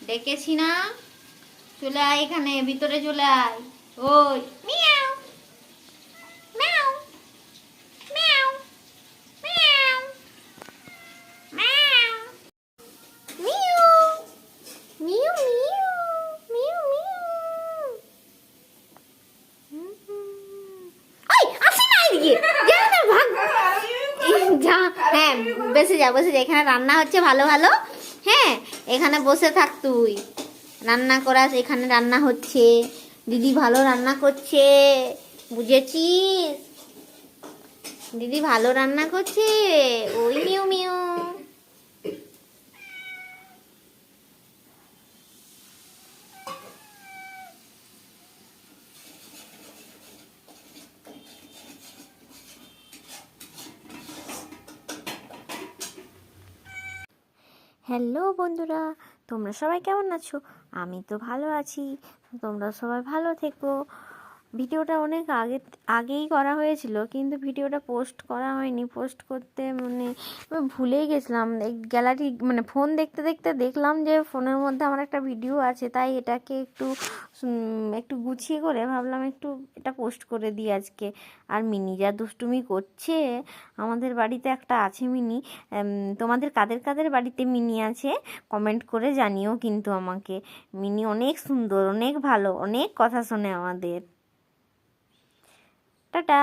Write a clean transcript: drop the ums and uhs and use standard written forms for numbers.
ডেকেছি না? চলে আয় এখানে, ভিতরে চলে আয়। ওই মিয়াও মিয়াও মিয়াও মিয়াও মিয়াও মিউ মিউ মিউ মিউ মিউ। ওই আসি না এদিকে, যা না ভাগ। যা, হ্যাঁ বসে যা বসে যা, এখানে রান্না হচ্ছে ভালো ভালো। হ্যাঁ এখানে বসে থাক তুই, রান্না করাস, এখানে রান্না হচ্ছে, দিদি ভালো রান্না করছে, বুঝেছিস? দিদি ভালো রান্না করছে। ওই মিউ মিউ। হ্যালো বন্ধুরা, তোমরা সবাই কেমন আছো? আমি তো ভালো আছি, তোমরা সবাই ভালো থেকো। ভিডিওটা অনেক আগেই করা হয়েছিল, কিন্তু ভিডিওটা পোস্ট করা হয়নি। পোস্ট করতে মানে আমি ভুলেই গেছিলাম। এই গ্যালারি মানে ফোন দেখতে দেখতে দেখলাম যে ফোনের মধ্যে আমার একটা ভিডিও আছে, তাই এটাকে একটু গুছিয়ে করে ভাবলাম একটু এটা পোস্ট করে দিই আজকে। আর মিনি যা দুষ্টুমি করছে, আমাদের বাড়িতে একটা আছে মিনি। তোমাদের কাদের কাদের বাড়িতে মিনি আছে কমেন্ট করে জানিও কিন্তু আমাকে। মিনি অনেক সুন্দর, অনেক ভালো, অনেক কথা শোনে আমাদের। টাটা।